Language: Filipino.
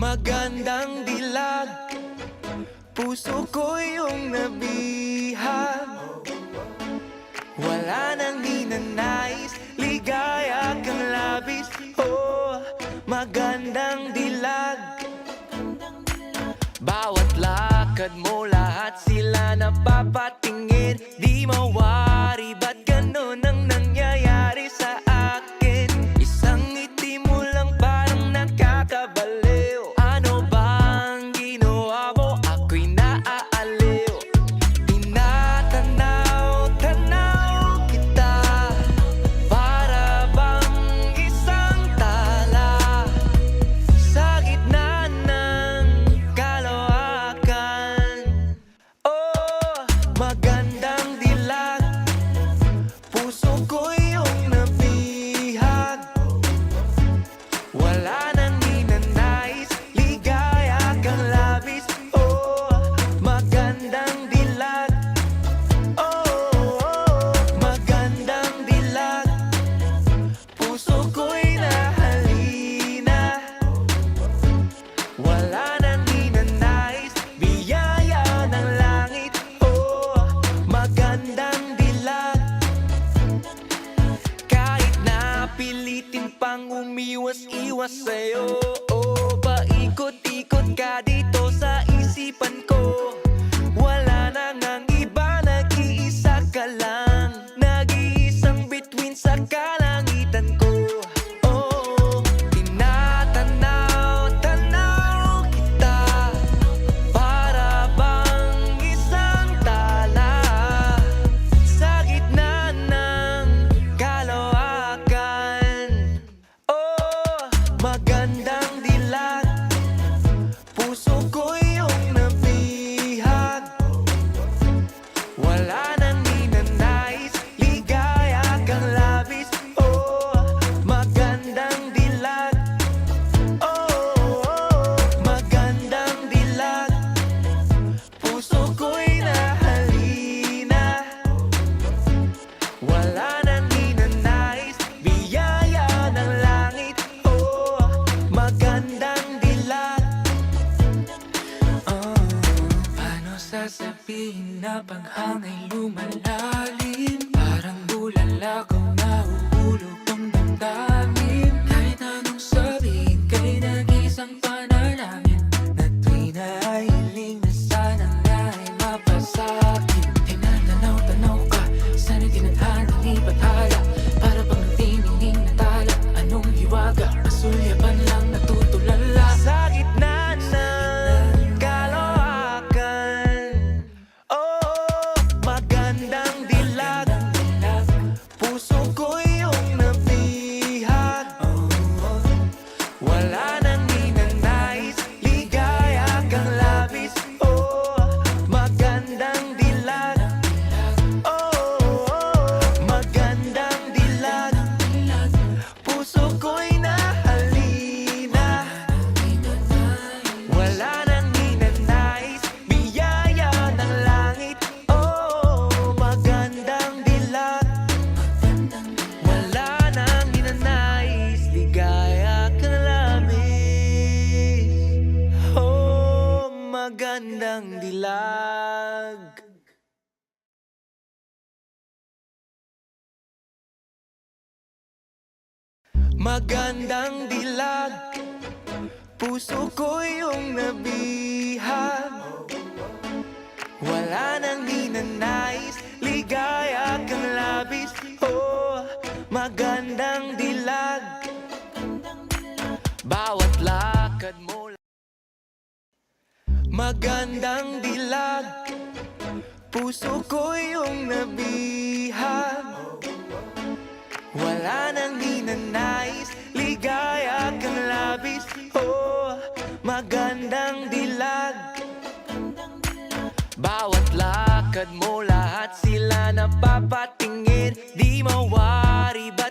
Magandang dilag, puso ko yung nabihag. Wala nang ninanais, ligaya kang labis. Oh, magandang dilag. Bawat lakad mo, lahat sila napapatingin. Di mawari, ba't ganun ang nangyayari sa akin? Isang ngiti mo lang parang nakakabaliw. Ano bang ginawa mo? Ako'y naaaliw. Tinatanaw-tanaw kita, para bang isang tala sa gitna ng kalawakan. Oh, magandang dilag, puso ko yung nabihag. Wala nang ninanais, ligaya kang labis. Oh, magandang dilag. Oh, magandang dilag, puso ko'y nahalina. Wala nang ninanais, biyaya ng langit. Oh, magandang dilag. Kahit na pilitin pang umiwas-iwas sa'yo, oh, paikot-ikot ka dito sa isipan ko. Wala nang ang iba, nag-iisa ka lang. Nag-iisang bituin sa kalangitan ko. Oh, tinatanaw-tanaw kita, para bang isang tala sa gitna ng kalawakan. Oh, magandang dilag, puso ko yung nabihag. Wala nang ninanais, ligaya kang labis. Oh, magandang dilag. Oh, magandang dilag, puso ko'y nahalina. Wala nang ninanais, biyaya ng langit. Oh, magandang dilag. Paano sasabihin na paghangay lumalalim? Parang bulala kung nahuhulog ang damdamin. Kahit anong sabihin, kay nag-isang panalangin, na tuwing nahiling na sanang na'y mapasakin. Tinatanaw-tanaw ka, sana'y tinadhana ni Bathala, para bang tiningning na tala. Anong hiwaga, masulyapan lang natutulala sa gitna ng kalawakan. Oh, magandang dilag, puso ko yung nabihag. Wala nang ninanais, ligaya kang labis. Oh, magandang dilag. Oh, magandang dilag, puso ko'y nahalina. Wala nang ninanais, biyaya ng langit. Oh, magandang dilag. Wala nang ninanais, ligaya kang labis. Oh, magandang dilag. Magandang dilag, puso ko yung nabihag. Wala nang ninanais, ligaya kang labis. Oh, magandang dilag. Bawat lakad mo, magandang dilag, puso ko yung nabihag. Wala nang ninanais, ligaya kang labis. Oh, magandang dilag. Bawat lakad mo, lahat sila napapatingin. Di mawari, ba't